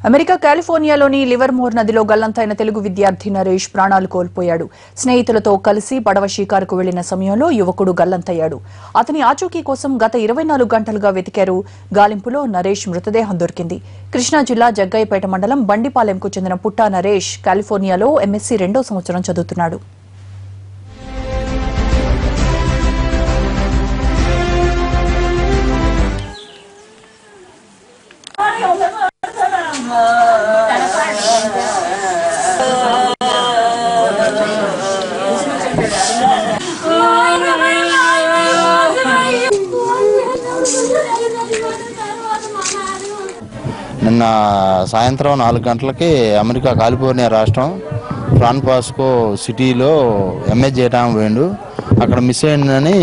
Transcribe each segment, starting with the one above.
America కాలిఫోర్నియాలోని Livermore నదిలో గల్లంతైన తెలుగు విద్యార్థి నరేష్ ప్రాణాలు కోల్పోయాడు. స్నేహితులతో కలిసి పడవ షికారుకు వెళ్లిన సమయంలో యువకుడు గల్లంతయ్యాడు. అతని ఆచూకీ కోసం గత 24 గంటలుగా వెతికారు. గాలింపులో నరేష్ మృతదేహం దొరికింది. కృష్ణా జిల్లా జగ్గయ్యపేట మండలం బండిపాలెంకు చెందిన పుట్టా నరేష్ కాలిఫోర్నియాలో ఎంఎస్సీ 2వ సంవత్సరం చదువుతున్నాడు. నిన్న సాయంత్రం 4 గంటలకి అమెరికా కాలిఫోర్నియా రాష్ట్రం శాన్ ఫ్రాన్సిస్కో సిటీలో ఎంఎస్ చేయడానికి పోయిండు. అక్కడ మిస్ అయిందని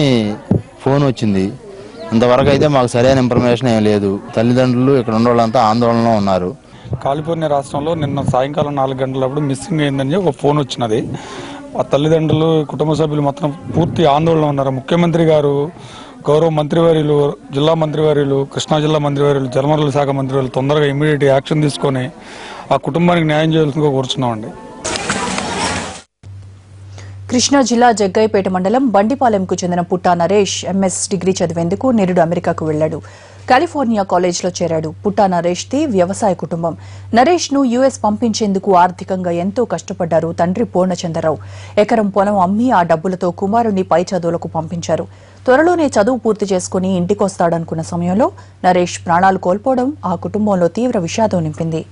ఫోన్ వచ్చింది. ఇంతవరకు అయితే మాకు సరైన ఇన్ఫర్మేషన్ ఏం లేదు. తల్లిదండ్రులు ఇక్కడ ఉన్న వాళ్ళంతా ఆందోళనలో ఉన్నారు. కాలిఫోర్నియా రాష్ట్రంలో నిన్న సాయంకాలం 4 గంటలప్పుడు మిస్సింగ్ అయిందని ఒక ఫోన్ వచ్చినది. ఆ తల్లిదండ్రులు కుటుంబ సభ్యులు మాత్రం పూర్తి ఆందోళన ఉన్నారు. ముఖ్యమంత్రి గారు, గౌరవ మంత్రివర్యులు, జిల్లా మంత్రివర్యులు, కృష్ణా జిల్లా మంత్రివర్యులు, జలవనరుల శాఖ మంత్రివర్యులు తొందరగా ఇమీడియట్ యాక్షన్ తీసుకొని ఆ కుటుంబానికి న్యాయం చేయాల్సిందిగా కోరుచున్నామండి. కృష్ణా జిల్లా జగ్గయ్యపేట మండలం బండిపాలెంకు చెందిన పుట్టా నరేష్ ఎంఎస్ డిగ్రీ చదివేందుకు నిరుడు అమెరికాకు వెళ్లాడు. కాలిఫోర్నియా కాలేజ్లో చేరాడు. పుట్టా నరేష్ది వ్యవసాయ కుటుంబం. నరేష్ ను యుఎస్ పంపించేందుకు ఆర్థికంగా ఎంతో కష్టపడ్డారు తండ్రి పూర్ణచంద్రరావు. ఎకరం పొలం అమ్మి ఆ డబ్బులతో కుమారుణ్ణి పై చదువులకు పంపించారు. త్వరలోనే చదువు పూర్తి చేసుకుని ఇంటికొస్తాడనుకున్న సమయంలో నరేష్ ప్రాణాలు కోల్పోవడం ఆ కుటుంబంలో తీవ్ర విషాదం నింపింది.